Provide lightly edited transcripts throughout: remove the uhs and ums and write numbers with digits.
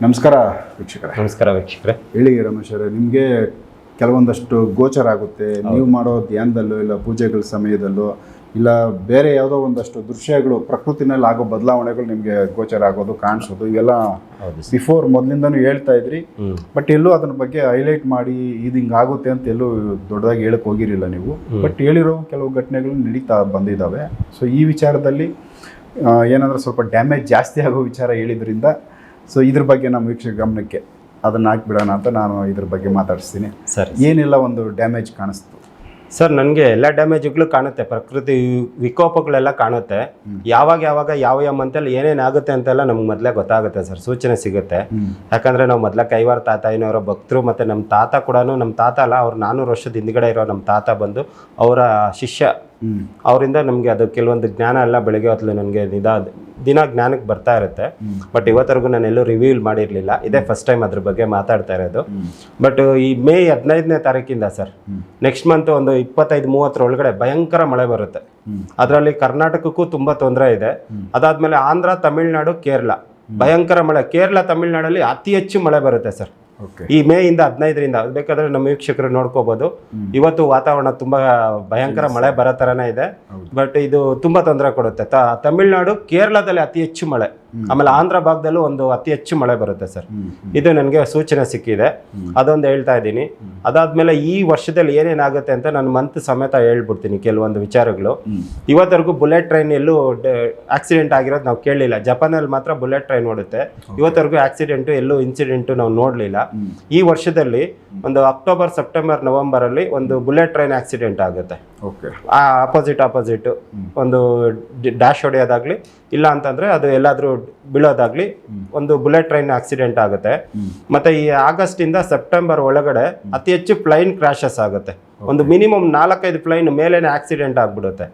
ನಮಸ್ಕಾರ ವೀಕ್ಷಕರೇ. ನಮಸ್ಕಾರ ವೀಕ್ಷಕರೇ. ಹೇಳಿ ರಮೇಶ್ ಅವರೇ, ನಿಮಗೆ ಕೆಲವೊಂದಷ್ಟು ಗೋಚರ ಆಗುತ್ತೆ. ನೀವು ಮಾಡೋ ಧ್ಯಾನದಲ್ಲೋ ಇಲ್ಲ ಪೂಜೆಗಳ ಸಮಯದಲ್ಲೋ ಇಲ್ಲ ಬೇರೆ ಯಾವುದೋ ಒಂದಷ್ಟು ದೃಶ್ಯಗಳು, ಪ್ರಕೃತಿನಲ್ಲಿ ಆಗೋ ಬದಲಾವಣೆಗಳು ನಿಮಗೆ ಗೋಚರ ಆಗೋದು, ಕಾಣಿಸೋದು, ಇವೆಲ್ಲ ಬಿಫೋರ್ ಮೊದಲಿಂದನೂ ಹೇಳ್ತಾ ಇದ್ರಿ. ಬಟ್ ಎಲ್ಲೂ ಅದ್ರ ಬಗ್ಗೆ ಹೈಲೈಟ್ ಮಾಡಿ ಇದು ಹಿಂಗೆ ಆಗುತ್ತೆ ಅಂತ ಎಲ್ಲೂ ದೊಡ್ಡದಾಗಿ ಹೇಳಕ್ಕೆ ಹೋಗಿರಲಿಲ್ಲ ನೀವು. ಬಟ್ ಹೇಳಿರೋ ಕೆಲವು ಘಟನೆಗಳು ನಡೀತಾ ಬಂದಿದ್ದಾವೆ. ಸೊ ಈ ವಿಚಾರದಲ್ಲಿ ಏನಾದರೂ ಸ್ವಲ್ಪ ಡ್ಯಾಮೇಜ್ ಜಾಸ್ತಿ ಆಗೋ ವಿಚಾರ ಹೇಳಿದ್ರಿಂದ ಸೊ ಇದ್ರ ಬಗ್ಗೆ ನಮ್ಮ ವೀಕ್ಷಕ ಗಮನಕ್ಕೆ ಅದನ್ನು ಹಾಕ್ಬಿಡೋಣ ಅಂತ ನಾನು ಇದ್ರ ಬಗ್ಗೆ ಮಾತಾಡಿಸ್ತೀನಿ. ಸರ್, ಏನೆಲ್ಲ ಒಂದು ಡ್ಯಾಮೇಜ್ ಕಾಣಿಸ್ತು ಸರ್? ನನಗೆ ಎಲ್ಲ ಡ್ಯಾಮೇಜ್ಗಳು ಕಾಣುತ್ತೆ, ಪ್ರಕೃತಿ ವಿಕೋಪಗಳೆಲ್ಲ ಕಾಣುತ್ತೆ. ಯಾವಾಗ ಯಾವ ಮಂತಲ್ಲಿ ಏನೇನಾಗುತ್ತೆ ಅಂತೆಲ್ಲ ನಮ್ಗೆ ಮೊದಲೇ ಗೊತ್ತಾಗುತ್ತೆ ಸರ್, ಸೂಚನೆ ಸಿಗುತ್ತೆ. ಯಾಕಂದರೆ ನಾವು ಮೊದಲ ಕೈವಾರ ತಾತಾಯಿನವರ ಭಕ್ತರು, ಮತ್ತು ನಮ್ಮ ತಾತ ಕೂಡ, ನಮ್ಮ ತಾತ ಅಲ್ಲ, ಅವ್ರು 400 ವರ್ಷದ ಹಿಂದ್ಗಡೆ ಇರೋ ನಮ್ಮ ತಾತ ಬಂದು ಅವರ ಶಿಷ್ಯ. ಅವರಿಂದ ನಮಗೆ ಅದು ಕೆಲವೊಂದು ಜ್ಞಾನ ಎಲ್ಲ ಬೆಳಗ್ಗೆ ಹೊತ್ತಲು ನನಗೆ ದಿನ ಜ್ಞಾನಕ್ಕೆ ಬರ್ತಾ ಇರುತ್ತೆ. ಬಟ್ ಇವತ್ತರೆಗೂ ನಾನು ಎಲ್ಲೂ ರಿವ್ಯೂಲ್ ಮಾಡಿರಲಿಲ್ಲ, ಇದೇ ಫಸ್ಟ್ ಟೈಮ್ ಅದ್ರ ಬಗ್ಗೆ ಮಾತಾಡ್ತಾ ಇರೋದು. ಬಟ್ ಈ ಮೇ 15ನೇ ತಾರೀಕಿಂದ ಸರ್, ನೆಕ್ಸ್ಟ್ ಮಂತ್ ಒಂದು 25-30 ಒಳಗಡೆ ಭಯಂಕರ ಮಳೆ ಬರುತ್ತೆ. ಅದರಲ್ಲಿ ಕರ್ನಾಟಕಕ್ಕೂ ತುಂಬ ತೊಂದರೆ ಇದೆ. ಅದಾದಮೇಲೆ ಆಂಧ್ರ, ತಮಿಳ್ನಾಡು, ಕೇರಳ ಭಯಂಕರ ಮಳೆ. ಕೇರಳ, ತಮಿಳ್ನಾಡಲ್ಲಿ ಅತಿ ಹೆಚ್ಚು ಮಳೆ ಬರುತ್ತೆ ಸರ್ ಈ ಮೇ 15ರಿಂದ. ಬೇಕಾದ್ರೆ ನಮ್ಮ ವೀಕ್ಷಕರು ನೋಡ್ಕೋಬಹುದು. ಇವತ್ತು ವಾತಾವರಣ ತುಂಬಾ ಭಯಂಕರ ಮಳೆ ಬರೋ ಥರನೇ ಇದೆ. ಬಟ್ ಇದು ತುಂಬಾ ತೊಂದರೆ ಕೊಡುತ್ತೆ. ತಮಿಳ್ನಾಡು, ಕೇರಳದಲ್ಲಿ ಅತಿ ಹೆಚ್ಚು ಮಳೆ, ಆಮೇಲೆ ಆಂಧ್ರ ಭಾಗದಲ್ಲೂ ಒಂದು ಅತಿ ಹೆಚ್ಚು ಮಳೆ ಬರುತ್ತೆ ಸರ್. ಇದು ನನಗೆ ಸೂಚನೆ ಸಿಕ್ಕಿದೆ, ಅದೊಂದು ಹೇಳ್ತಾ ಇದ್ದೀನಿ. ಅದಾದ್ಮೇಲೆ ಈ ವರ್ಷದಲ್ಲಿ ಏನೇನಾಗುತ್ತೆ ಅಂತ ನಾನು ಮಂತ್ ಸಮೇತ ಹೇಳ್ಬಿಡ್ತೀನಿ ಕೆಲವೊಂದು ವಿಚಾರಗಳು. ಇವತ್ತರೆಗೂ ಬುಲೆಟ್ ಟ್ರೈನ್ ಎಲ್ಲೂ ಆಕ್ಸಿಡೆಂಟ್ ಆಗಿರೋದು ನಾವು ಕೇಳಲಿಲ್ಲ. ಜಪಾನಲ್ಲಿ ಮಾತ್ರ ಬುಲೆಟ್ ಟ್ರೈನ್ ಓಡುತ್ತೆ. ಇವತ್ತರೆಗೂ ಆಕ್ಸಿಡೆಂಟು ಎಲ್ಲೂ ಇನ್ಸಿಡೆಂಟು ನಾವು ನೋಡಲಿಲ್ಲ. ಈ ವರ್ಷದಲ್ಲಿ ಒಂದು ಅಕ್ಟೋಬರ್, ಸೆಪ್ಟೆಂಬರ್, ನವೆಂಬರ್ ಅಲ್ಲಿ ಒಂದು ಬುಲೆಟ್ ಟ್ರೈನ್ ಆಕ್ಸಿಡೆಂಟ್ ಆಗುತ್ತೆ. ಆಪೋಸಿಟ್ ಒಂದು ಡ್ಯಾಶ್ ಹೊಡೆಯೋದಾಗ್ಲಿ, ಇಲ್ಲ ಅಂತಂದ್ರೆ ಅದು ಎಲ್ಲಾದ್ರೂ ಬೀಳೋದಾಗ್ಲಿ, ಒಂದು ಬುಲೆಟ್ ಟ್ರೈನ್ ಆಕ್ಸಿಡೆಂಟ್ ಆಗುತ್ತೆ. ಮತ್ತೆ ಈ ಆಗಸ್ಟ್ ಇಂದ ಸೆಪ್ಟೆಂಬರ್ ಒಳಗಡೆ ಅತಿ ಹೆಚ್ಚು ಪ್ಲೈನ್ ಕ್ರಾಶಸ್ ಆಗುತ್ತೆ. ಒಂದು ಮಿನಿಮಮ್ 4-5 ಪ್ಲೈನ್ ಮೇಲೇನೆ ಆಕ್ಸಿಡೆಂಟ್ ಆಗ್ಬಿಡುತ್ತೆ.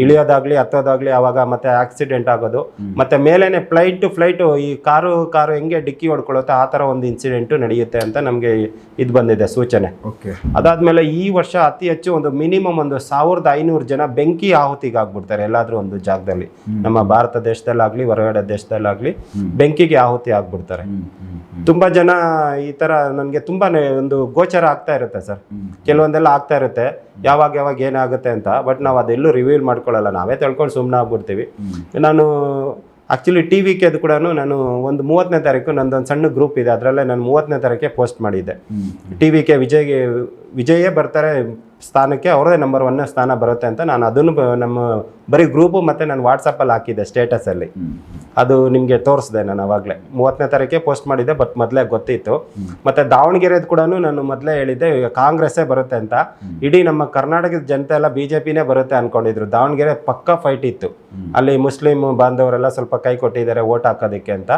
ಇಳಿಯೋದಾಗ್ಲಿ, ಹತ್ತೋದಾಗ್ಲಿ, ಅವಾಗ ಮತ್ತೆ ಆಕ್ಸಿಡೆಂಟ್ ಆಗೋದು. ಮತ್ತೆ ಮೇಲೇನೆ ಫ್ಲೈಟ್ ಟು ಫ್ಲೈಟ್ ಈ ಕಾರು ಹೆಂಗೆ ಡಿಕ್ಕಿ ಹೊಡ್ಕೊಳ್ಳುತ್ತೆ ಆ ತರ ಒಂದು ಇನ್ಸಿಡೆಂಟ್ ನಡೆಯುತ್ತೆ ಅಂತ ನಮ್ಗೆ ಇದು ಬಂದಿದೆ ಸೂಚನೆ. ಅದಾದ್ಮೇಲೆ ಈ ವರ್ಷ ಅತಿ ಹೆಚ್ಚು ಒಂದು ಮಿನಿಮಮ್ ಒಂದು 1500 ಜನ ಬೆಂಕಿ ಆಹುತಿಗೆ ಆಗ್ಬಿಡ್ತಾರೆ ಎಲ್ಲಾದ್ರೂ ಒಂದು ಜಾಗದಲ್ಲಿ. ನಮ್ಮ ಭಾರತ ದೇಶದಲ್ಲಾಗ್ಲಿ ಹೊರಗಡೆ ದೇಶದಲ್ಲಾಗ್ಲಿ ಬೆಂಕಿಗೆ ಆಹುತಿ ಆಗ್ಬಿಡ್ತಾರೆ. ತುಂಬಾ ಜನ ಈ ತರ ನನಗೆ ತುಂಬಾನೇ ಒಂದು ಗೋಚರ ಆಗ್ತಾ ಇರುತ್ತೆ ಸರ್. ಕೆಲವೊಂದೆಲ್ಲ ಆಗ್ತಾ ಇರುತ್ತೆ ಯಾವಾಗ ಏನಾಗುತ್ತೆ ಅಂತ. ಬಟ್ ನಾವು ಅದೆಲ್ಲೂ ರಿವೀಲ್ ಮಾಡ್ಕೊಳ್ಳಲ್ಲ, ನಾವೇ ತಿಳ್ಕೊಂಡು ಸುಮ್ಮನೆ ಆಗ್ಬಿಡ್ತೀವಿ. ನಾನು ಆ್ಯಕ್ಚುಲಿ ಟಿವಿಗೆ ಅದು ಕೂಡ ನಾನು ಒಂದು 30ನೇ ತಾರೀಕು ನಂದೊಂದು ಸಣ್ಣ ಗ್ರೂಪ್ ಇದೆ, ಅದರಲ್ಲೇ ನಾನು 30ನೇ ತಾರೀಕೆ ಪೋಸ್ಟ್ ಮಾಡಿದ್ದೆ. ಟಿವಿಗೆ ವಿಜಯೇ ಬರ್ತಾರೆ ಸ್ಥಾನಕ್ಕೆ, ಅವರದೇ ನಂಬರ್ 1ನೇ ಸ್ಥಾನ ಬರುತ್ತೆ ಅಂತ ನಾನು ಅದನ್ನು ನಮ್ಮ ಬರೀ ಗ್ರೂಪು ಮತ್ತು ನಾನು ವಾಟ್ಸಪ್ಪಲ್ಲಿ ಹಾಕಿದ್ದೆ ಸ್ಟೇಟಸಲ್ಲಿ. ಅದು ನಿಮಗೆ ತೋರಿಸಿದೆ ನಾನು ಅವಾಗಲೇ 30ನೇ ತಾರೀಕೆ ಪೋಸ್ಟ್ ಮಾಡಿದ್ದೆ. ಬಟ್ ಮೊದಲೇ ಗೊತ್ತಿತ್ತು. ಮತ್ತು ದಾವಣಗೆರೆದು ಕೂಡ ನಾನು ಮೊದಲೇ ಹೇಳಿದ್ದೆ ಈಗ ಕಾಂಗ್ರೆಸ್ಸೇ ಬರುತ್ತೆ ಅಂತ. ಇಡೀ ನಮ್ಮ ಕರ್ನಾಟಕದ ಜನತೆ ಎಲ್ಲ BJPನೇ ಬರುತ್ತೆ ಅಂದ್ಕೊಂಡಿದ್ರು. ದಾವಣಗೆರೆ ಪಕ್ಕಾ ಫೈಟ್ ಇತ್ತು, ಅಲ್ಲಿ ಮುಸ್ಲಿಂ ಬಾಂಧವರೆಲ್ಲ ಸ್ವಲ್ಪ ಕೈ ಕೊಟ್ಟಿದ್ದಾರೆ ವೋಟ್ ಹಾಕೋದಕ್ಕೆ ಅಂತ.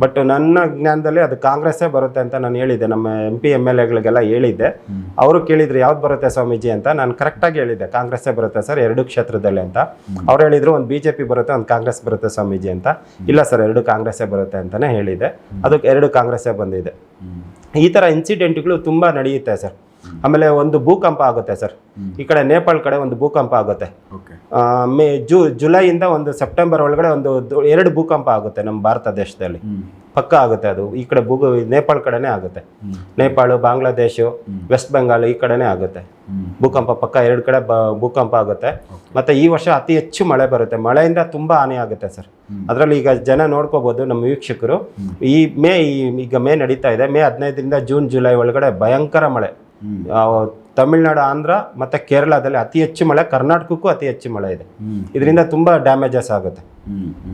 ಬಟ್ ನನ್ನ ಜ್ಞಾನದಲ್ಲಿ ಅದು ಕಾಂಗ್ರೆಸ್ಸೇ ಬರುತ್ತೆ ಅಂತ ನಾನು ಹೇಳಿದ್ದೆ, ನಮ್ಮ MP MLAಗಳಿಗೆಲ್ಲ ಹೇಳಿದ್ದೆ. ಅವರು ಕೇಳಿದ್ರು ಯಾವ್ದು ಬರುತ್ತೆ ಸ್ವಾಮೀಜಿ ಅಂತ. ನಾನು ಕರೆಕ್ಟಾಗಿ ಹೇಳಿದ್ದೆ ಕಾಂಗ್ರೆಸ್ಸೇ ಬರುತ್ತೆ ಸರ್ 2 ಕ್ಷೇತ್ರದಲ್ಲಿ ಅಂತ. ಅವ್ರು ಹೇಳಿದ್ರು ಒಂದು BJP ಬರುತ್ತೆ, ಒಂದು ಕಾಂಗ್ರೆಸ್ ಬರುತ್ತೆ ಸ್ವಾಮೀಜಿ ಅಂತ. ಇಲ್ಲ ಸರ್ 2 ಕಾಂಗ್ರೆಸ್ಸೇ ಬರುತ್ತೆ ಅಂತಾನೆ ಹೇಳಿದೆ. ಅದಕ್ಕೆ 2 ಕಾಂಗ್ರೆಸ್ಸೇ ಬಂದಿದೆ. ಈ ಥರ ಇನ್ಸಿಡೆಂಟ್ಗಳು ತುಂಬ ನಡೆಯುತ್ತೆ ಸರ್. ಆಮೇಲೆ ಒಂದು ಭೂಕಂಪ ಆಗುತ್ತೆ ಸರ್, ಈ ಕಡೆ ನೇಪಾಳ ಕಡೆ ಒಂದು ಭೂಕಂಪ ಆಗುತ್ತೆ. ಜುಲೈಯಿಂದ ಒಂದು ಸೆಪ್ಟೆಂಬರ್ ಒಳಗಡೆ ಒಂದು 2 ಭೂಕಂಪ ಆಗುತ್ತೆ ನಮ್ಮ ಭಾರತ ದೇಶದಲ್ಲಿ, ಪಕ್ಕ ಆಗುತ್ತೆ. ಅದು ಈ ಕಡೆ ನೇಪಾಳ ಕಡೆನೇ ಆಗುತ್ತೆ. ನೇಪಾಳ, ಬಾಂಗ್ಲಾದೇಶ, ವೆಸ್ಟ್ ಬೆಂಗಾಲ್ ಈ ಕಡೆನೇ ಆಗುತ್ತೆ ಭೂಕಂಪ. ಪಕ್ಕ 2 ಕಡೆ ಭೂಕಂಪ ಆಗುತ್ತೆ. ಮತ್ತೆ ಈ ವರ್ಷ ಅತಿ ಹೆಚ್ಚು ಮಳೆ ಬರುತ್ತೆ, ಮಳೆಯಿಂದ ತುಂಬಾ ಹಾನಿ ಆಗುತ್ತೆ ಸರ್. ಅದರಲ್ಲಿ ಈಗ ಜನ ನೋಡ್ಕೋಬಹುದು ನಮ್ಮ ವೀಕ್ಷಕರು. ಈಗ ಮೇ ನಡೀತಾ ಇದೆ. ಮೇ 15ರಿಂದ ಜೂನ್, ಜುಲೈ ಒಳಗಡೆ ಭಯಂಕರ ಮಳೆ. ತಮಿಳ್ನಾಡು, ಆಂಧ್ರ ಮತ್ತೆ ಕೇರಳದಲ್ಲಿ ಅತಿ ಹೆಚ್ಚು ಮಳೆ, ಕರ್ನಾಟಕಕ್ಕೂ ಅತಿ ಹೆಚ್ಚು ಮಳೆ ಇದೆ. ಇದರಿಂದ ತುಂಬಾ ಡ್ಯಾಮೇಜಸ್ ಆಗುತ್ತೆ,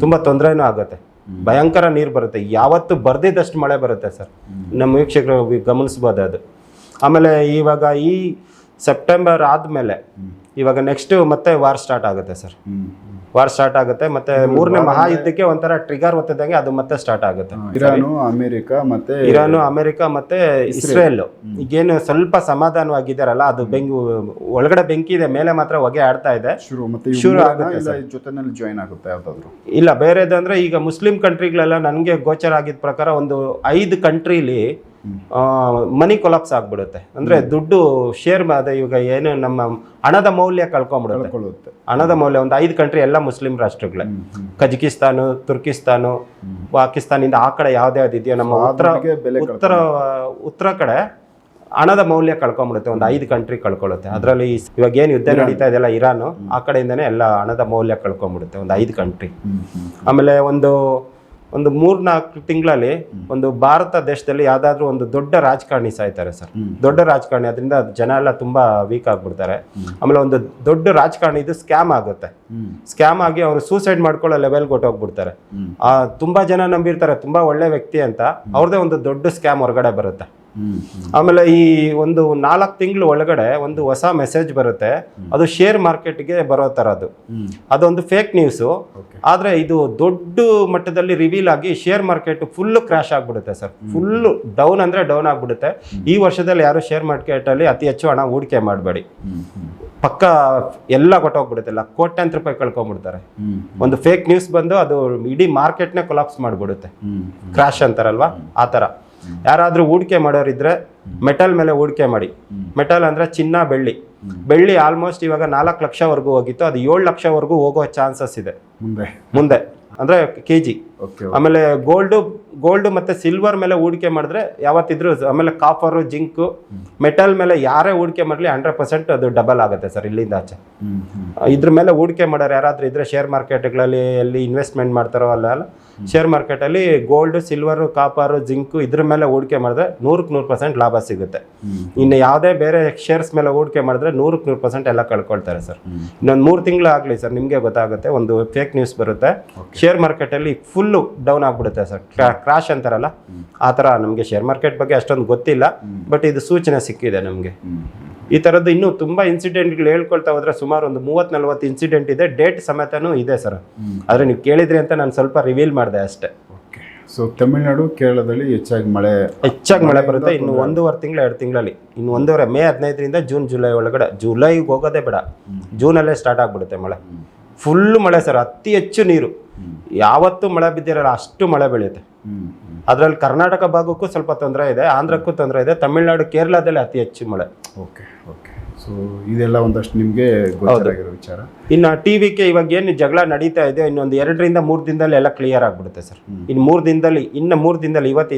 ತುಂಬಾ ತೊಂದರೆನೂ ಆಗುತ್ತೆ. ಭಯಂಕರ ನೀರು ಬರುತ್ತೆ, ಯಾವತ್ತು ಬರ್ದಿದ್ದಷ್ಟು ಮಳೆ ಬರುತ್ತೆ ಸರ್. ನಮ್ಮ ವೀಕ್ಷಕರು ಗಮನಿಸ್ಬೋದು ಅದು. ಆಮೇಲೆ ಇವಾಗ ಈ ಸೆಪ್ಟೆಂಬರ್ ಆದಮೇಲೆ ಇವಾಗ ನೆಕ್ಸ್ಟ್ ಮತ್ತೆ ವಾರ್ ಸ್ಟಾರ್ಟ್ ಆಗುತ್ತೆ ಸರ್. ವಾರ್ ಸ್ಟಾರ್ಟ್ ಆಗುತ್ತೆ. ಮತ್ತೆ 3ನೇ ಮಹಾಯುದ್ಧಕ್ಕೆ ಒಂಥರ ಟ್ರಿಗರ್ ಒತ್ತಿದಂಗೆ ಅದು ಮತ್ತೆ ಸ್ಟಾರ್ಟ್ ಆಗುತ್ತೆ. ಇರಾನು, ಅಮೆರಿಕ ಮತ್ತೆ ಇಸ್ರೇಲ್ ಈಗೇನು ಸ್ವಲ್ಪ ಸಮಾಧಾನವಾಗಿದ್ದಾರಲ್ಲ, ಅದು ಒಳಗಡೆ ಬೆಂಕಿ ಇದೆ, ಮೇಲೆ ಮಾತ್ರ ಹೊಗೆ ಆಡ್ತಾ ಇದೆ. ಶುರು ಆಗುತ್ತೆ. ಜಾಯಿನ್ ಆಗುತ್ತೆ ಯಾವ್ದಾದ್ರು? ಇಲ್ಲ, ಬೇರೆದಂದ್ರೆ ಈಗ ಮುಸ್ಲಿಂ ಕಂಟ್ರಿಗಳೆಲ್ಲ ನನಗೆ ಗೋಚರ ಆಗಿದ್ದ ಪ್ರಕಾರ ಒಂದು 5 ಕಂಟ್ರಿಲಿ ಮನಿ ಕೊಲಾಪ್ಸ್ ಆಗ್ಬಿಡುತ್ತೆ. ಅಂದ್ರೆ ದುಡ್ಡು ಶೇರ್ ಅದೇ ಇವಾಗ ಏನು ನಮ್ಮ ಹಣದ ಮೌಲ್ಯ ಕಳ್ಕೊಂಡ್ಬಿಡುತ್ತೆ. ಹಣದ ಮೌಲ್ಯ ಒಂದು 5 ಕಂಟ್ರಿ ಎಲ್ಲ ಮುಸ್ಲಿಂ ರಾಷ್ಟ್ರಗಳೇ, ಕಜಕಿಸ್ತಾನ, ತುರ್ಕಿಸ್ತಾನು, ಪಾಕಿಸ್ತಾನಿಂದ ಆ ಕಡೆ ಯಾವ್ದು ಇದೆಯೋ ನಮ್ಮ ಉತ್ತರ ಕಡೆ ಹಣದ ಮೌಲ್ಯ ಕಳ್ಕೊಂಡ್ಬಿಡುತ್ತೆ. ಒಂದು 5 ಕಂಟ್ರಿ ಕಳ್ಕೊಳ್ಳುತ್ತೆ. ಅದರಲ್ಲಿ ಇವಾಗ ಏನು ಯುದ್ಧ ನಡೀತಾ ಇದೆಯಲ್ಲ ಇರಾನು, ಆ ಕಡೆಯಿಂದನೇ ಎಲ್ಲ ಹಣದ ಮೌಲ್ಯ ಕಳ್ಕೊಂಡ್ಬಿಡುತ್ತೆ ಒಂದು 5 ಕಂಟ್ರಿ. ಆಮೇಲೆ ಒಂದು 3-4 ತಿಂಗಳಲ್ಲಿ ಒಂದು ಭಾರತ ದೇಶದಲ್ಲಿ ಯಾವ್ದಾದ್ರು ಒಂದು ದೊಡ್ಡ ರಾಜಕಾರಣಿ ಸಾಯ್ತಾರೆ ಸರ್. ದೊಡ್ಡ ರಾಜಕಾರಣಿ, ಅದರಿಂದ ಜನ ಎಲ್ಲ ತುಂಬಾ ವೀಕ್ ಆಗ್ಬಿಡ್ತಾರೆ. ಆಮೇಲೆ ಒಂದು ದೊಡ್ಡ ರಾಜಕಾರಣಿ ಇದು ಸ್ಕ್ಯಾಮ್ ಆಗುತ್ತೆ. ಸ್ಕ್ಯಾಮ್ ಆಗಿ ಅವರು ಸೂಸೈಡ್ ಮಾಡ್ಕೊಳ್ಳೋ ಲೆವೆಲ್ಗೆ ಹೊಟ್ಟೋಗ್ಬಿಡ್ತಾರೆ. ತುಂಬಾ ಜನ ನಂಬಿರ್ತಾರೆ ತುಂಬಾ ಒಳ್ಳೆ ವ್ಯಕ್ತಿ ಅಂತ, ಅವ್ರದೇ ಒಂದು ದೊಡ್ಡ ಸ್ಕ್ಯಾಮ್ ಹೊರಗಡೆ ಬರುತ್ತೆ. ಆಮೇಲೆ ಈ ಒಂದು 4 ತಿಂಗಳು ಒಳಗಡೆ ಒಂದು ಹೊಸ ಮೆಸೇಜ್ ಬರುತ್ತೆ, ಅದು ಶೇರ್ ಮಾರ್ಕೆಟ್ಗೆ ಬರೋ ಥರದ್ದು. ಅದೊಂದು ಫೇಕ್ ನ್ಯೂಸು, ಆದರೆ ಇದು ದೊಡ್ಡ ಮಟ್ಟದಲ್ಲಿ ರಿವೀಲ್ ಆಗಿ ಶೇರ್ ಮಾರ್ಕೆಟ್ ಫುಲ್ಲು ಕ್ರ್ಯಾಶ್ ಆಗಿಬಿಡುತ್ತೆ ಸರ್. ಫುಲ್ಲು ಡೌನ್ ಅಂದರೆ ಡೌನ್ ಆಗಿಬಿಡುತ್ತೆ. ಈ ವರ್ಷದಲ್ಲಿ ಯಾರು ಶೇರ್ ಮಾರ್ಕೆಟಲ್ಲಿ ಅತಿ ಹೆಚ್ಚು ಹಣ ಹೂಡಿಕೆ ಮಾಡಬೇಡಿ, ಪಕ್ಕ ಎಲ್ಲ ಕೊಟ್ಟೋಗ್ಬಿಡುತ್ತೆ. ಕೋಟ್ಯಾಂತರ ರೂಪಾಯಿ ಕಳ್ಕೊಂಡ್ಬಿಡ್ತಾರೆ. ಒಂದು ಫೇಕ್ ನ್ಯೂಸ್ ಬಂದು ಅದು ಇಡೀ ಮಾರ್ಕೆಟ್ನೇ ಕೊಲಾಪ್ಸ್ ಮಾಡಿಬಿಡುತ್ತೆ. ಕ್ರ್ಯಾಶ್ ಅಂತಾರಲ್ವಾ ಆ ಥರ. ಯಾರಾದ್ರೂ ಹೂಡಿಕೆ ಮಾಡೋರಿದ್ರೆ ಮೆಟಲ್ ಮೇಲೆ ಹೂಡಿಕೆ ಮಾಡಿ. ಮೆಟಲ್ ಅಂದ್ರೆ ಚಿನ್ನ, ಬೆಳ್ಳಿ ಆಲ್ಮೋಸ್ಟ್ ಇವಾಗ 4 ಲಕ್ಷವರೆಗೂ ಹೋಗಿತ್ತು, ಅದು 7 ಲಕ್ಷವರೆಗೂ ಹೋಗೋ ಚಾನ್ಸಸ್ ಇದೆ ಮುಂದೆ ಅಂದ್ರೆ ಕೆಜಿ. ಆಮೇಲೆ ಗೋಲ್ಡ್ ಮತ್ತೆ ಸಿಲ್ವರ್ ಮೇಲೆ ಹೂಡಿಕೆ ಮಾಡಿದ್ರೆ ಯಾವತ್ತಿದ್ರು, ಆಮೇಲೆ ಕಾಪರು, ಜಿಂಕ್, ಮೆಟಲ್ ಮೇಲೆ ಯಾರೇ ಹೂಡಿಕೆ ಮಾಡಲಿ 100% ಅದು ಡಬಲ್ ಆಗುತ್ತೆ ಸರ್ ಇಲ್ಲಿಂದ ಆಚೆ. ಇದ್ರ ಮೇಲೆ ಹೂಡಿಕೆ ಮಾಡೋರು ಯಾರಾದ್ರೂ ಇದ್ರೆ ಶೇರ್ ಮಾರ್ಕೆಟ್ಗಳಲ್ಲಿ ಎಲ್ಲಿ ಇನ್ವೆಸ್ಟ್ಮೆಂಟ್ ಮಾಡ್ತಾರೋ ಅಲ್ಲ ಶೇರ್ ಮಾರ್ಕೆಟಲ್ಲಿ ಗೋಲ್ಡ್, ಸಿಲ್ವರ್, ಕಾಪರ್, ಜಿಂಕ್ ಇದ್ರ ಮೇಲೆ ಹೂಡಿಕೆ ಮಾಡಿದ್ರೆ 100% ಲಾಭ ಸಿಗುತ್ತೆ. ಇನ್ನು ಯಾವುದೇ ಬೇರೆ ಶೇರ್ಸ್ ಮೇಲೆ ಹೂಡಿಕೆ ಮಾಡಿದ್ರೆ 100% ಎಲ್ಲ ಕಳ್ಕೊಳ್ತಾರೆ ಸರ್. ಇನ್ನೊಂದು 3 ತಿಂಗಳು ಆಗಲಿ ಸರ್, ನಿಮಗೆ ಗೊತ್ತಾಗುತ್ತೆ. ಒಂದು ಫೇಕ್ ನ್ಯೂಸ್ ಬರುತ್ತೆ, ಶೇರ್ ಮಾರ್ಕೆಟಲ್ಲಿ ಫುಲ್ಲು ಡೌನ್ ಆಗಿಬಿಡುತ್ತೆ ಸರ್. ಕ್ರಾಶ್ ಅಂತಾರಲ್ಲ ಆ ಥರ. ನಮಗೆ ಶೇರ್ ಮಾರ್ಕೆಟ್ ಬಗ್ಗೆ ಅಷ್ಟೊಂದು ಗೊತ್ತಿಲ್ಲ, ಬಟ್ ಇದು ಸೂಚನೆ ಸಿಕ್ಕಿದೆ ನಮಗೆ. ಈ ಥರದ್ದು ಇನ್ನೂ ತುಂಬ ಇನ್ಸಿಡೆಂಟ್ಗಳು ಹೇಳ್ಕೊಳ್ತಾ ಹೋದ್ರೆ ಸುಮಾರು ಒಂದು 30-40 ಇನ್ಸಿಡೆಂಟ್ ಇದೆ, ಡೇಟ್ ಸಮೇತನೂ ಇದೆ ಸರ್. ಆದರೆ ನೀವು ಕೇಳಿದ್ರಿ ಅಂತ ನಾನು ಸ್ವಲ್ಪ ರಿವೀಲ್ ಮಾಡಿದೆ ಅಷ್ಟೇ. ಸೊ ತಮಿಳುನಾಡು, ಕೇರಳದಲ್ಲಿ ಹೆಚ್ಚಾಗಿ ಮಳೆ ಬರುತ್ತೆ. ಇನ್ನು 1.5 ತಿಂಗಳು 2 ತಿಂಗಳಲ್ಲಿ, ಇನ್ನು 1.5 ಮೇ 15ರಿಂದ ಜುಲೈ ಒಳಗಡೆ. ಜುಲೈಗೆ ಹೋಗೋದೇ ಬೇಡ, ಜೂನಲ್ಲೇ ಸ್ಟಾರ್ಟ್ ಆಗಿಬಿಡುತ್ತೆ ಮಳೆ. ಫುಲ್ಲು ಮಳೆ ಸರ್, ಅತಿ ಹೆಚ್ಚು ನೀರು. ಯಾವತ್ತೂ ಮಳೆ ಬಿದ್ದಿರಲ್ಲ ಅಷ್ಟು ಮಳೆ ಬೆಳೆಯುತ್ತೆ. ಅದರಲ್ಲಿ ಕರ್ನಾಟಕ ಭಾಗಕ್ಕೂ ಸ್ವಲ್ಪ ತೊಂದರೆ ಇದೆ, ಆಂಧ್ರಕ್ಕೂ ತೊಂದರೆ ಇದೆ, ತಮಿಳುನಾಡು, ಕೇರಳದಲ್ಲಿ ಅತಿ ಹೆಚ್ಚು ಮಳೆ. ಓಕೆ. ಸೊ ಇದೆಲ್ಲ ಒಂದಷ್ಟು ನಿಮಗೆ ಗೊತ್ತಾಗಿರೋ ವಿಚಾರ. ಇನ್ನು ಟಿವಿಗೆ ಇವಾಗ ಏನು ಜಗಳ ನಡೀತಾ ಇದೆ, ಇನ್ನೊಂದು 2-3 ದಿನದಲ್ಲಿ ಎಲ್ಲ ಕ್ಲಿಯರ್ ಆಗಿಬಿಡುತ್ತೆ ಸರ್. ಇನ್ನು 3 ದಿನದಲ್ಲಿ ಇವತ್ತು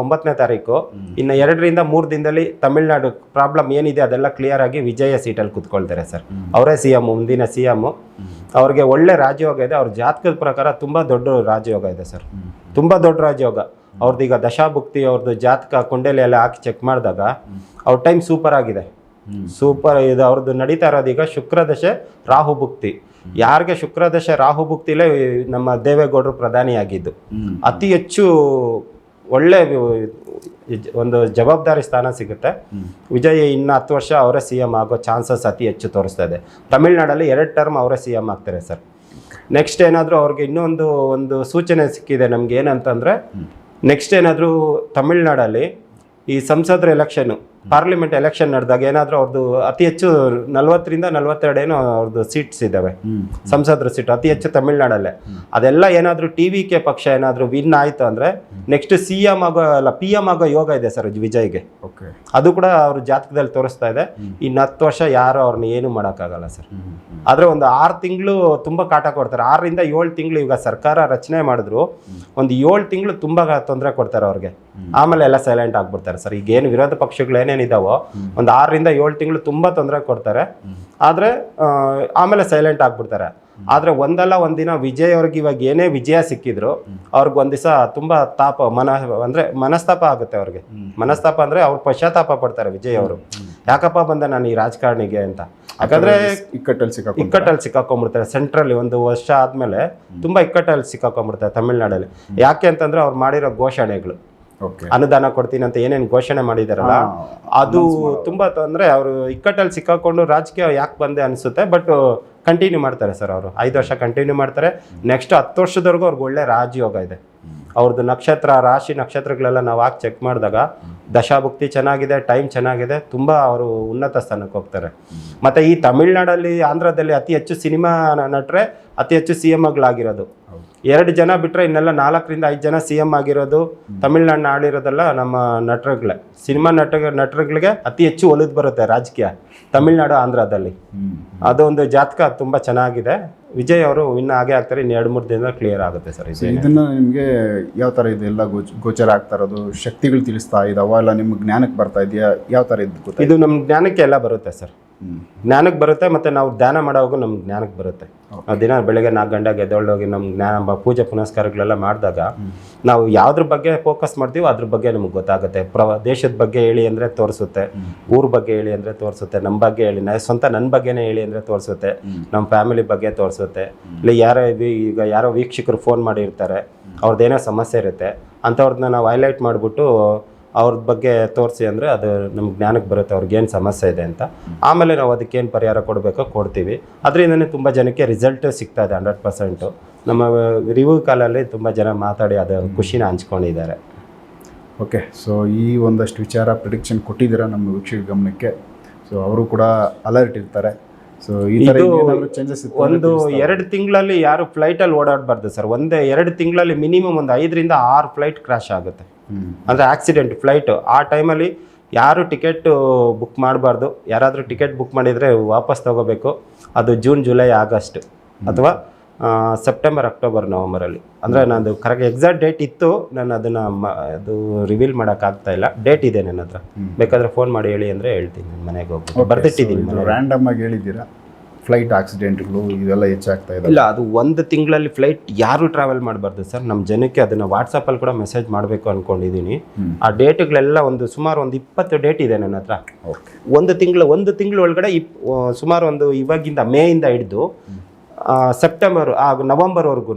9ನೇ ತಾರೀಕು, ಇನ್ನು 2-3 ದಿನದಲ್ಲಿ ತಮಿಳುನಾಡು ಪ್ರಾಬ್ಲಮ್ ಏನಿದೆ ಅದೆಲ್ಲ ಕ್ಲಿಯರ್ ಆಗಿ ವಿಜಯ ಸೀಟಲ್ಲಿ ಕುತ್ಕೊಳ್ತಾರೆ ಸರ್. ಅವರೇ CM, ಮುಂದಿನ CM. ಅವ್ರಿಗೆ ಒಳ್ಳೆ ರಾಜಯೋಗ ಇದೆ. ಅವ್ರ ಜಾತಕದ ಪ್ರಕಾರ ತುಂಬ ದೊಡ್ಡ ರಾಜಯೋಗ ಇದೆ ಸರ್, ತುಂಬ ದೊಡ್ಡ ರಾಜಯೋಗ. ಅವ್ರದ್ದು ಈಗ ದಶಾಭುಕ್ತಿ, ಅವ್ರದ್ದು ಜಾತಕ ಕುಂಡಲಿ ಎಲ್ಲ ಹಾಕಿ ಚೆಕ್ ಮಾಡಿದಾಗ ಅವ್ರ ಟೈಮ್ ಸೂಪರ್ ಆಗಿದೆ. ಸೂಪರ್ ಇದು. ಅವ್ರದ್ದು ನಡೀತಾ ಇರೋದು ಈಗ ಶುಕ್ರದಶೆ ರಾಹುಭುಕ್ತಿ. ಯಾರಿಗೆ ಶುಕ್ರದಶೆ ರಾಹುಭುಕ್ತಿಲೇ ನಮ್ಮ ದೇವೇಗೌಡರು ಪ್ರಧಾನಿಯಾಗಿದ್ದು. ಅತಿ ಹೆಚ್ಚು ಒಳ್ಳೆ ಒಂದು ಜವಾಬ್ದಾರಿ ಸ್ಥಾನ ಸಿಗುತ್ತೆ. ವಿಜಯ್ ಇನ್ನು 10 ವರ್ಷ ಅವರೇ CM ಆಗೋ ಚಾನ್ಸಸ್ ಅತಿ ಹೆಚ್ಚು ತೋರಿಸ್ತಾ ಇದೆ. ತಮಿಳ್ನಾಡಲ್ಲಿ 2 ಟರ್ಮ್ ಅವರೇ CM ಆಗ್ತಾರೆ ಸರ್. ನೆಕ್ಸ್ಟ್ ಏನಾದರೂ ಅವ್ರಿಗೆ ಇನ್ನೊಂದು ಸೂಚನೆ ಸಿಕ್ಕಿದೆ ನಮ್ಗೆ. ಏನಂತಂದರೆ ನೆಕ್ಸ್ಟ್ ಏನಾದರೂ ತಮಿಳ್ನಾಡಲ್ಲಿ ಈ ಸಂಸದರ ಎಲೆಕ್ಷನ್ನು, ಪಾರ್ಲಿಮೆಂಟ್ ಎಲೆಕ್ಷನ್ ನಡೆದಾಗ ಏನಾದರೂ ಅವ್ರದ್ದು ಅತಿ ಹೆಚ್ಚು 40-42 ಏನೋ ಅವ್ರದ್ದು ಸೀಟ್ಸ್ ಇದ್ದಾವೆ, ಸಂಸದರ ಸೀಟ್ ಅತಿ ಹೆಚ್ಚು ತಮಿಳ್ನಾಡಲ್ಲೇ. ಅದೆಲ್ಲ ಏನಾದರೂ TVK ಪಕ್ಷ ಏನಾದರೂ ವಿನ್ ಆಯಿತು ಅಂದರೆ ನೆಕ್ಸ್ಟ್ PM ಆಗೋ ಯೋಗ ಇದೆ ಸರ್ ವಿಜಯ್ಗೆ. ಓಕೆ. ಅದು ಕೂಡ ಅವ್ರ ಜಾತಕದಲ್ಲಿ ತೋರಿಸ್ತಾ ಇದೆ. ಇನ್ನು 10 ವರ್ಷ ಯಾರು ಅವ್ರನ್ನ ಏನು ಮಾಡೋಕ್ಕಾಗಲ್ಲ ಸರ್. ಆದರೆ ಒಂದು 6 ತಿಂಗಳು ತುಂಬ ಕಾಟ ಕೊಡ್ತಾರೆ. 6-7 ತಿಂಗಳು ಈಗ ಸರ್ಕಾರ ರಚನೆ ಮಾಡಿದ್ರು, ಒಂದು 7 ತಿಂಗಳು ತುಂಬ ತೊಂದರೆ ಕೊಡ್ತಾರೆ ಅವ್ರಿಗೆ. ಆಮೇಲೆ ಎಲ್ಲ ಸೈಲೆಂಟ್ ಆಗ್ಬಿಡ್ತಾರೆ ಸರ್. ಈಗೇನು ವಿರೋಧ ಪಕ್ಷಗಳು ಏನೇನಿದಾವೋ ಒಂದು 6-7 ತಿಂಗಳು ತುಂಬ ತೊಂದರೆ ಕೊಡ್ತಾರೆ, ಆದರೆ ಆಮೇಲೆ ಸೈಲೆಂಟ್ ಆಗ್ಬಿಡ್ತಾರೆ. ಆದರೆ ಒಂದಿನ ವಿಜಯ್ ಅವ್ರಿಗೆ ಇವಾಗ ಏನೇ ವಿಜಯ ಸಿಕ್ಕಿದ್ರು ಅವ್ರಿಗೆ ಒಂದು ದಿವಸ ತುಂಬ ಮನಸ್ತಾಪ ಆಗುತ್ತೆ ಅವ್ರಿಗೆ. ಮನಸ್ತಾಪ ಅಂದರೆ ಅವ್ರು ಪಶ್ಚಾತ್ತಾಪ ಪಡ್ತಾರೆ ವಿಜಯ್ ಅವರು. ಯಾಕಪ್ಪ ಬಂದೆ ನಾನು ಈ ರಾಜಕಾರಣಿಗೆ ಅಂತ. ಯಾಕಂದ್ರೆ ಇಕ್ಕಟ್ಟಲ್ಲಿ ಸಿಕ್ಕಾಕೊಂಡ್ಬಿಡ್ತಾರೆ. ಸೆಂಟ್ರಲ್ಲಿ 1 ವರ್ಷ ಆದ್ಮೇಲೆ ತುಂಬಾ ಇಕ್ಕಟ್ಟಲ್ಲಿ ಸಿಕ್ಕಾಕೊಂಡ್ಬಿಡ್ತಾರೆ ತಮಿಳ್ನಾಡಲ್ಲಿ. ಯಾಕೆ ಅಂತಂದ್ರೆ ಅವ್ರು ಮಾಡಿರೋ ಘೋಷಣೆಗಳು, ಅನುದಾನ ಕೊಡ್ತೀನಿ ಅಂತ ಏನೇನು ಘೋಷಣೆ ಮಾಡಿದಾರಲ್ಲ, ಅದು ತುಂಬಾ ತೊಂದರೆ. ಅವರು ಇಕ್ಕಟ್ಟಲ್ಲಿ ಸಿಕ್ಕಾಕೊಂಡು ರಾಜಕೀಯ ಯಾಕೆ ಬಂದೆ ಅನಿಸುತ್ತೆ. ಬಟ್ ಕಂಟಿನ್ಯೂ ಮಾಡ್ತಾರೆ ಸರ್ ಅವರು. 5 ವರ್ಷ ಕಂಟಿನ್ಯೂ ಮಾಡ್ತಾರೆ. ನೆಕ್ಸ್ಟ್ 10 ವರ್ಷದವರೆಗೂ ಅವ್ರಿಗೆ ಒಳ್ಳೆ ರಾಜಯೋಗ ಇದೆ. ಅವ್ರದ್ದು ನಕ್ಷತ್ರ ರಾಶಿ ನಕ್ಷತ್ರಗಳೆಲ್ಲ ನಾವು ಹಾಕಿ ಚೆಕ್ ಮಾಡಿದಾಗ ದಶಾಭುಕ್ತಿ ಚೆನ್ನಾಗಿದೆ, ಟೈಮ್ ಚೆನ್ನಾಗಿದೆ, ತುಂಬ ಅವರು ಉನ್ನತ ಸ್ಥಾನಕ್ಕೆ ಹೋಗ್ತಾರೆ. ಮತ್ತು ಈ ತಮಿಳ್ನಾಡಲ್ಲಿ ಆಂಧ್ರದಲ್ಲಿ ಅತಿ ಹೆಚ್ಚು ಸಿನಿಮಾ ನಟರೆ ಅತಿ ಹೆಚ್ಚು CM ಆಗಿರೋದು. 2 ಜನ ಬಿಟ್ಟರೆ ಇನ್ನೆಲ್ಲ 4 ರಿಂದ 5 ಜನ CM ಆಗಿರೋದು ತಮಿಳ್ನಾಡಿನ ಆಳಿರೋದೆಲ್ಲ ನಮ್ಮ ನಟರುಗಳೇ. ಸಿನಿಮಾ ನಟರುಗಳಿಗೆ ಅತಿ ಹೆಚ್ಚು ಒಲಿದು ಬರುತ್ತೆ ರಾಜಕೀಯ ತಮಿಳ್ನಾಡು ಆಂಧ್ರದಲ್ಲಿ. ಅದೊಂದು ಜಾತಕ ತುಂಬ ಚೆನ್ನಾಗಿದೆ. ವಿಜಯ್ ಅವರು ವಿನ್ ಆಗೇ ಆಗ್ತಾರೆ. ಇನ್ನು 2-3 ದಿನ ಕ್ಲಿಯರ್ ಆಗುತ್ತೆ ಸರ್. ಇದನ್ನ ನಿಮಗೆ ಯಾವ ಥರ ಇದೆಲ್ಲ ಗೋಚರ ಆಗ್ತಾ ಇರೋದು, ಶಕ್ತಿಗಳು ತಿಳಿಸ್ತಾ ಇದಾವ, ಇಲ್ಲ ನಿಮ್ಮ ಜ್ಞಾನಕ್ಕೆ ಬರ್ತಾ ಇದೆಯಾ, ಯಾವ ಥರ ಇದು? ಇದು ನಮ್ಮ ಜ್ಞಾನಕ್ಕೆ ಎಲ್ಲ ಬರುತ್ತೆ ಸರ್. ಜ್ಞಾನಕ್ಕೆ ಬರುತ್ತೆ. ಮತ್ತು ನಾವು ಧ್ಯಾನ ಮಾಡೋವಾಗ ನಮ್ಮ ಜ್ಞಾನಕ್ಕೆ ಬರುತ್ತೆ. ನಾವು ದಿನ ಬೆಳಗ್ಗೆ 4 ಗಂಟೆಗೆ ಎದ್ದೊಳೋಗಿ ನಮ್ಮ ಜ್ಞಾನ ಪೂಜೆ ಪುನಸ್ಕಾರಗಳೆಲ್ಲ ಮಾಡಿದಾಗ ನಾವು ಯಾವುದ್ರ ಬಗ್ಗೆ ಫೋಕಸ್ ಮಾಡ್ತೀವೋ ಅದ್ರ ಬಗ್ಗೆ ನಮಗೆ ಗೊತ್ತಾಗುತ್ತೆ. ದೇಶದ ಬಗ್ಗೆ ಹೇಳಿ ಅಂದರೆ ತೋರಿಸುತ್ತೆ, ಊರ ಬಗ್ಗೆ ಹೇಳಿ ಅಂದರೆ ತೋರಿಸುತ್ತೆ, ನಮ್ಮ ಬಗ್ಗೆ ಹೇಳಿ ನನ್ನ ಬಗ್ಗೆನೇ ಹೇಳಿ ಅಂದರೆ ತೋರಿಸುತ್ತೆ, ನಮ್ಮ ಫ್ಯಾಮಿಲಿ ಬಗ್ಗೆ ತೋರಿಸುತ್ತೆ. ಇಲ್ಲ ಯಾರೋ ವೀಕ್ಷಕರು ಫೋನ್ ಮಾಡಿರ್ತಾರೆ, ಅವ್ರದ್ದೇನೋ ಸಮಸ್ಯೆ ಇರುತ್ತೆ, ಅಂಥವ್ರನ್ನ ನಾವು ಹೈಲೈಟ್ ಮಾಡಿಬಿಟ್ಟು ಅವ್ರ ಬಗ್ಗೆ ತೋರಿಸಿ ಅಂದರೆ ಅದು ನಮ್ಮ ಜ್ಞಾನಕ್ಕೆ ಬರುತ್ತೆ ಅವ್ರಿಗೇನು ಸಮಸ್ಯೆ ಇದೆ ಅಂತ. ಆಮೇಲೆ ನಾವು ಅದಕ್ಕೇನು ಪರಿಹಾರ ಕೊಡಬೇಕೋ ಕೊಡ್ತೀವಿ. ಅದರಿಂದನೇ ತುಂಬ ಜನಕ್ಕೆ ರಿಸಲ್ಟ್ ಸಿಗ್ತಾ ಇದೆ 100%. ನಮ್ಮ ರಿವ್ಯೂ ಕಾಲಲ್ಲಿ ತುಂಬ ಜನ ಮಾತಾಡಿ ಅದು ಖುಷಿನ ಹಂಚ್ಕೊಂಡಿದ್ದಾರೆ. ಓಕೆ, ಸೊ ಈ ಒಂದಷ್ಟು ವಿಚಾರ ಪ್ರಿಡಿಕ್ಷನ್ ಕೊಟ್ಟಿದ್ದೀರಾ ನಮ್ಮ ವೀಕ್ಷಕ ಗಮನಕ್ಕೆ. ಸೊ ಅವರು ಕೂಡ ಅಲರ್ಟ್ ಇರ್ತಾರೆ. ಸೊ ಈ ಥರ ಚೇಂಜಸ್ ಒಂದು 2 ತಿಂಗಳಲ್ಲಿ ಯಾರು ಫ್ಲೈಟಲ್ಲಿ ಓಡಾಡಬಾರ್ದು ಸರ್. 1-2 ತಿಂಗಳಲ್ಲಿ ಮಿನಿಮಮ್ ಒಂದು 5 ರಿಂದ 6 ಫ್ಲೈಟ್ ಕ್ರ್ಯಾಶ್ ಆಗುತ್ತೆ. ಅಂದರೆ ಆಕ್ಸಿಡೆಂಟ್ ಫ್ಲೈಟು. ಆ ಟೈಮಲ್ಲಿ ಯಾರು ಟಿಕೆಟ್ ಬುಕ್ ಮಾಡಬಾರ್ದು. ಯಾರಾದರೂ ಟಿಕೆಟ್ ಬುಕ್ ಮಾಡಿದರೆ ವಾಪಸ್ ತೊಗೋಬೇಕು. ಅದು ಜೂನ್, ಜುಲೈ, ಆಗಸ್ಟ್ ಅಥವಾ ಸೆಪ್ಟೆಂಬರ್, ಅಕ್ಟೋಬರ್, ನವಂಬರಲ್ಲಿ. ಅಂದರೆ ನಂದು ಕರೆಕ್ಟ್ ಎಕ್ಸಾಕ್ಟ್ ಡೇಟ್ ಇತ್ತು, ನಾನು ಅದನ್ನು ಅದು ರಿವೀಲ್ ಮಾಡೋಕ್ಕಾಗ್ತಾ ಇಲ್ಲ. ಡೇಟ್ ಇದೆ ನನ್ನ ಹತ್ರ, ಬೇಕಾದರೆ ಫೋನ್ ಮಾಡಿ ಹೇಳಿ ಅಂದರೆ ಹೇಳ್ತೀನಿ. ನನ್ನ ಮನೆಗೆ ಹೋಗ್ಬಿಟ್ಟು ಬರ್ದಿಟ್ಟಿದ್ದೀನಿ. ರ್ಯಾಂಡಮ್ ಆಗಿ ಹೇಳಿದ್ದೀರಾ ಫ್ಲೈಟ್ ಆಕ್ಸಿಡೆಂಟ್ಗಳು ಇವೆಲ್ಲ ಹೆಚ್ಚಾಗ್ತಾ ಇದೆ. ಇಲ್ಲ, ಅದು 1 ತಿಂಗಳಲ್ಲಿ ಫ್ಲೈಟ್ ಯಾರು ಟ್ರಾವೆಲ್ ಮಾಡಬಾರ್ದು ಸರ್. ನಮ್ಮ ಜನಕ್ಕೆ ಅದನ್ನು ವಾಟ್ಸಪ್ಪಲ್ಲಿ ಕೂಡ ಮೆಸೇಜ್ ಮಾಡಬೇಕು ಅಂದ್ಕೊಂಡಿದ್ದೀನಿ. ಆ ಡೇಟ್ಗಳೆಲ್ಲ ಸುಮಾರು ಒಂದು 20 ಡೇಟ್ ಇದೆ ನನ್ನ ಹತ್ರ. ಒಂದು ತಿಂಗಳು ಒಳಗಡೆ ಸುಮಾರು ಇವಾಗಿಂದ ಮೇಯಿಂದ ಹಿಡಿದು ಸೆಪ್ಟೆಂಬರ್ ನವಂಬರ್ವರೆಗೂ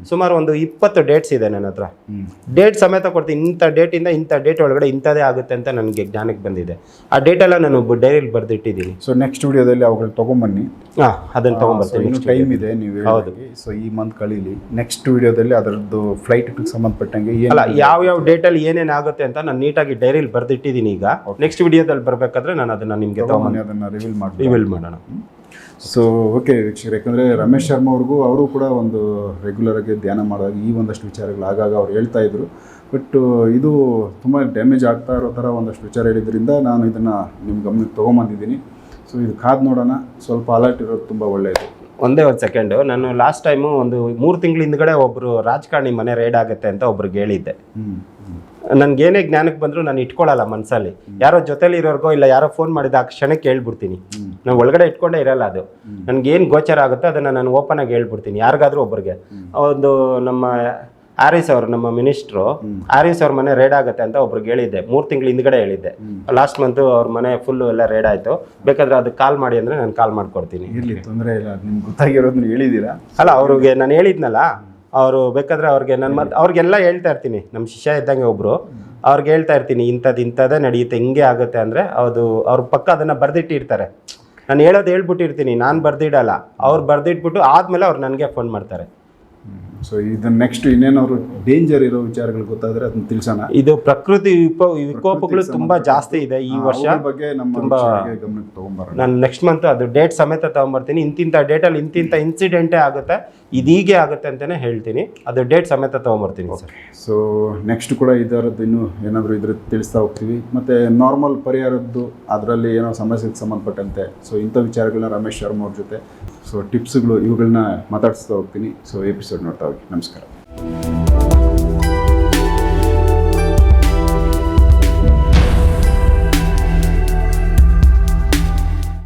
ಸುಮಾರು ಒಂದು 20 ಡೇಟ್ಸ್ ಇದೆ ನನ್ನ ಹತ್ರ. ಡೇಟ್ ಸಮೇತ ಕೊಡ್ತೀನಿ. ಇಂಥ ಡೇಟಿಂದ ಇಂಥ ಡೇಟ್ ಒಳಗಡೆ ಇಂಥದೇ ಆಗುತ್ತೆ ಅಂತ ನನಗೆ ಜ್ಞಾನಕ್ಕೆ ಬಂದಿದೆ. ಆ ಡೇಟೆಲ್ಲ ನಾನು ಡೈರಿಯಲ್ಲಿ ಬರೆದಿಟ್ಟಿದ್ದೀನಿ. ಸೊ ನೆಕ್ಸ್ಟ್ ವಿಡಿಯೋದಲ್ಲಿ ಅವುಗಳು ತೊಗೊಂಬನ್ನಿ. ಅದನ್ನು ತೊಗೊಂಬರ್ತೀನಿ. ಟೈಮ್ ಇದೆ ನೀವು. ಹೌದು. ಸೊ ಈ ಮಂತ್ ಕಳೀಲಿ. ನೆಕ್ಸ್ಟ್ ವಿಡಿಯೋದಲ್ಲಿ ಅದರದ್ದು ಫ್ಲೈಟ್ಗೆ ಸಂಬಂಧಪಟ್ಟಂಗೆ ಅಲ್ಲ, ಯಾವ ಡೇಟಲ್ಲಿ ಏನೇನು ಆಗುತ್ತೆ ಅಂತ ನಾನು ನೀಟಾಗಿ ಡೈರಿಯಲ್ಲಿ ಬರೆದಿಟ್ಟಿದ್ದೀನಿ. ಈಗ ನೆಕ್ಸ್ಟ್ ವಿಡಿಯೋದಲ್ಲಿ ಬರಬೇಕಾದ್ರೆ ನಾನು ಅದನ್ನು ನಿಮಗೆ ಅದನ್ನು ರಿವೀಲ್ ಮಾಡೋಣ. ಸೊ ಓಕೆ ವೀಕ್ಷಕರು, ಯಾಕಂದರೆ ರಮೇಶ್ ಶರ್ಮಾ ಅವರು ಕೂಡ ಒಂದು ರೆಗ್ಯುಲರ್ ಆಗಿ ಧ್ಯಾನ ಮಾಡಿದಾಗ ಈ ಒಂದಷ್ಟು ವಿಚಾರಗಳು ಆಗಾಗ ಅವ್ರು ಹೇಳ್ತಾ ಇದ್ರು. ಬಟ್ ಇದು ತುಂಬ ಡ್ಯಾಮೇಜ್ ಆಗ್ತಾ ಇರೋ ಥರ ಒಂದಷ್ಟು ವಿಚಾರ ಹೇಳಿದ್ರಿಂದ ನಾನು ಇದನ್ನು ನಿಮ್ಮ ಗಮನಕ್ಕೆ ತೊಗೊಂಬಂದಿದ್ದೀನಿ. ಸೊ ಇದು ಕಾದು ನೋಡೋಣ. ಸ್ವಲ್ಪ ಅಲರ್ಟ್ ಇರೋದು ತುಂಬ ಒಳ್ಳೆಯದು. ಒಂದೇ ಒಂದು ಸೆಕೆಂಡು, ನಾನು ಲಾಸ್ಟ್ ಟೈಮು ಒಂದು 3 ತಿಂಗಳ ಹಿಂದ್ಗಡೆ ಒಬ್ಬರು ರಾಜಕಾರಣಿ ಮನೆ ರೈಡ್ ಆಗುತ್ತೆ ಅಂತ ಒಬ್ರಿಗೆ ಹೇಳಿದ್ದೆ. ನನಗೇನೇ ಜ್ಞಾನಕ್ಕೆ ಬಂದರೂ ನಾನು ಇಟ್ಕೊಳ್ಳಲ್ಲ ಮನಸ್ಸಲ್ಲಿ. ಯಾರೋ ಜೊತೆಲಿ ಇರೋರ್ಗೋ ಇಲ್ಲ ಯಾರೋ ಫೋನ್ ಮಾಡಿದ ಆ ಕ್ಷಣಕ್ಕೆ ಹೇಳ್ಬಿಡ್ತೀನಿ. ನಾನು ಒಳಗಡೆ ಇಟ್ಕೊಂಡೇ ಇರಲ್ಲ. ಅದು ನನಗೇನು ಗೋಚರ ಆಗುತ್ತೋ ಅದನ್ನು ನಾನು ಓಪನ್ ಆಗಿ ಹೇಳ್ಬಿಡ್ತೀನಿ ಯಾರಿಗಾದ್ರೂ ಒಬ್ಬರಿಗೆ. ಒಂದು ನಮ್ಮ ಆರಿಸ್ ಅವರು, ನಮ್ಮ ಮಿನಿಸ್ಟ್ರು ಆರಿಸ್ ಅವ್ರ ಮನೆ ರೇಡ್ ಆಗುತ್ತೆ ಅಂತ ಒಬ್ರಿಗೆ ಹೇಳಿದ್ದೆ. 3 ತಿಂಗಳ ಹಿಂದ್ಗಡೆ ಹೇಳಿದ್ದೆ. ಲಾಸ್ಟ್ ಮಂತ್ ಅವ್ರ ಮನೆ ಫುಲ್ಲು ಎಲ್ಲ ರೇಡ್ ಆಯಿತು. ಬೇಕಾದ್ರೆ ಅದಕ್ಕೆ ಕಾಲ್ ಮಾಡಿ ಅಂದರೆ ನಾನು ಕಾಲ್ ಮಾಡ್ಕೊಡ್ತೀನಿ. ಇರಲಿ, ತೊಂದರೆ ಇಲ್ಲ. ನಿಮ್ಗೆ ಗೊತ್ತಾಗಿರೋದನ್ನ ಹೇಳಿದ್ದೀರಾ? ಅಲ್ಲ, ಅವ್ರಿಗೆ ನಾನು ಹೇಳಿದ್ನಲ್ಲ, ಅವರು ಬೇಕಾದ್ರೆ ಅವ್ರಿಗೆ ನಾನು ಅವ್ರಿಗೆಲ್ಲ ಹೇಳ್ತಾ ಇರ್ತೀನಿ. ನಮ್ಮ ಶಿಷ್ಯ ಇದ್ದಂಗೆ ಒಬ್ಬರು, ಅವ್ರಿಗೆ ಹೇಳ್ತಾ ಇರ್ತೀನಿ ಇಂಥದ್ದೇ ನಡೆಯುತ್ತೆ, ಹಿಂಗೆ ಆಗುತ್ತೆ ಅಂದರೆ ಅದು ಅವ್ರ ಪಕ್ಕ ಅದನ್ನು ಬರೆದಿಟ್ಟಿರ್ತಾರೆ. ನಾನು ಹೇಳೋದು ಹೇಳ್ಬಿಟ್ಟಿರ್ತೀನಿ, ನಾನು ಬರೆದಿಡಲ್ಲ. ಅವ್ರು ಬರೆದಿಟ್ಬಿಟ್ಟು ಆದಮೇಲೆ ಅವ್ರು ನನಗೆ ಫೋನ್ ಮಾಡ್ತಾರೆ. ಸೊ ಇದನ್ನ ನೆಕ್ಸ್ಟ್ ಇನ್ನೇನಾದ್ರು ಡೇಂಜರ್ ಇರೋ ವಿಚಾರಗಳು ಗೊತ್ತಾದರೆ ಅದನ್ನ ತಿಳಿಸೋಣ. ಇದು ಪ್ರಕೃತಿ ವಿಕೋಪಗಳು ತುಂಬ ಜಾಸ್ತಿ ಇದೆ ಈ ವರ್ಷ. ಬಗ್ಗೆ ನಮ್ಮ ಗಮನಕ್ಕೆ ತೊಗೊಂಬರೋಣ. ನಾನು ನೆಕ್ಸ್ಟ್ ಮಂತ್ ಅದು ಡೇಟ್ ಸಮೇತ ತೊಗೊಂಬರ್ತೀನಿ. ಇಂತಿಂಥ ಡೇಟಲ್ಲಿ ಇಂತಿಂಥ ಇನ್ಸಿಡೆಂಟೇ ಆಗುತ್ತೆ, ಇದೀಗೆ ಆಗುತ್ತೆ ಅಂತಲೇ ಹೇಳ್ತೀನಿ. ಅದು ಡೇಟ್ ಸಮೇತ ತೊಗೊಂಬರ್ತೀನಿ ಸರ್. ಸೊ ನೆಕ್ಸ್ಟ್ ಕೂಡ ಇದರದ್ದು ಇನ್ನೂ ಏನಾದರೂ ಇದ್ರದ್ದು ತಿಳಿಸ್ತಾ ಹೋಗ್ತೀವಿ. ಮತ್ತು ನಾರ್ಮಲ್ ಪರಿಹಾರದ್ದು ಅದರಲ್ಲಿ ಏನೋ ಸಮಸ್ಯೆಗೆ ಸಂಬಂಧಪಟ್ಟಂತೆ ಸೊ ಇಂಥ ವಿಚಾರಗಳನ್ನ ರಮೇಶ್ ಶರ್ಮಾ ಅವ್ರ ಜೊತೆ ಸೊ ಟಿಪ್ಸ್ಗಳು ಇವುಗಳನ್ನ ಮಾತಾಡಿಸ್ತಾ ಹೋಗ್ತೀನಿ. ಸೊ ಎಪಿಸೋಡ್ ನೋಡ್ತಾ ಹೋಗಿ. ನಮಸ್ಕಾರ.